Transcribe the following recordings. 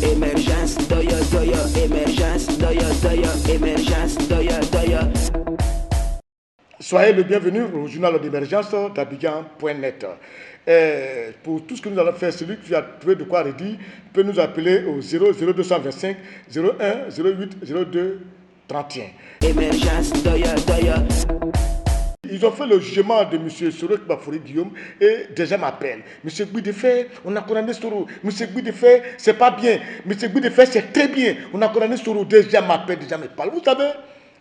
Émergence, doya, doya, émergence, doya, doya, émergence, doya, doya. Soyez le bienvenu au journal d'émergence d'Abidjan.net. Pour tout ce que nous allons faire, celui qui a trouvé de quoi redire peut nous appeler au 0225 01 08 02 31. Émergence, doya, doya. Ils ont fait le jugement de M. Soro Bafouri Guillaume et des gens m'appellent. M. Gouidefer, on a condamné Soro. M. Gouidefer, c'est pas bien. M. Gouidefer, c'est très bien. On a condamné Soro. Des gens m'appellent, des gens me parlent. Vous savez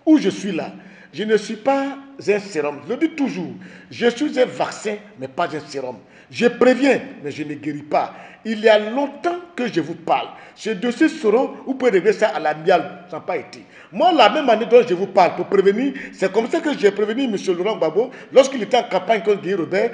où je suis là? Je ne suis pas un sérum. Je le dis toujours. Je suis un vaccin, mais pas un sérum. Je préviens, mais je ne guéris pas. Il y a longtemps que je vous parle. Ce dossier Soro, vous pouvez régler ça à l'amiable. Ça n'a pas été. Moi, la même année dont je vous parle, pour prévenir, c'est comme ça que j'ai prévenu M. Laurent Gbagbo lorsqu'il était en campagne contre Guy Robert.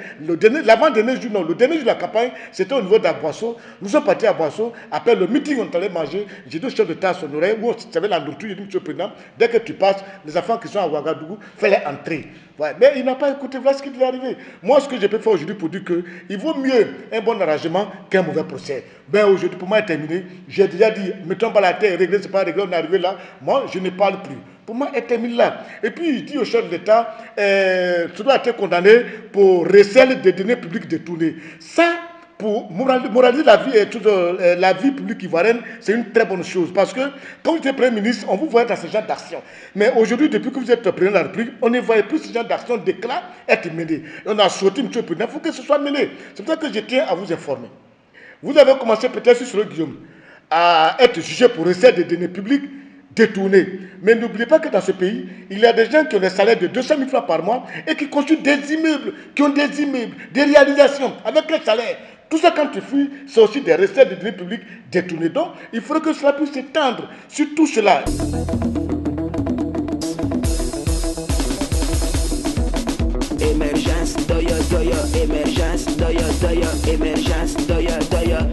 L'avant-dernier jour, non, le dernier jour de la campagne, c'était au niveau d'Aboisseau. Nous sommes partis à Boisseau. Après le meeting, on allait manger. J'ai dit au chef d'État à son oreille, où on savait la nourriture. J'ai dit, monsieur le président, dès que tu passes, les enfants qui sont à Ouagadougou, fais-les entrer. Ouais, mais il n'a pas écouté, voilà ce qui devait arriver. Moi, ce que je peux faire aujourd'hui pour dire qu'il vaut mieux un bon arrangement qu'un mauvais procès. Ben aujourd'hui, pour moi, c'est terminé. J'ai déjà dit, mettons pas la terre, régler, c'est pas réglé, on est arrivé là. Moi, je ne parle plus. Pour moi, c'est terminé là. Et puis, il dit au chef d'État, celui a été condamné pour recel des données publiques détournées. Ça, pour moraliser la vie publique ivoirienne, c'est une très bonne chose. Parce que quand vous êtes Premier ministre, on vous voit dans ce genre d'action. Mais aujourd'hui, depuis que vous êtes Président de la République, on ne voit plus ce genre d'action d'éclat être mené. On a sauté, M. le Président, il faut que ce soit mené. C'est pour ça que je tiens à vous informer. Vous avez commencé peut-être sur le Guillaume à être jugé pour recel des données publiques détournées. Mais n'oubliez pas que dans ce pays, il y a des gens qui ont des salaires de 200 000 francs par mois et qui construisent des immeubles, qui ont des immeubles, des réalisations avec quel salaire. Tout ça, quand tu fuis, c'est aussi des recettes de données publiques détournées. Donc, il faudrait que cela puisse s'étendre sur tout cela. Émergence, doya, doya, émergence, doya, doya, émergence, doya, doya.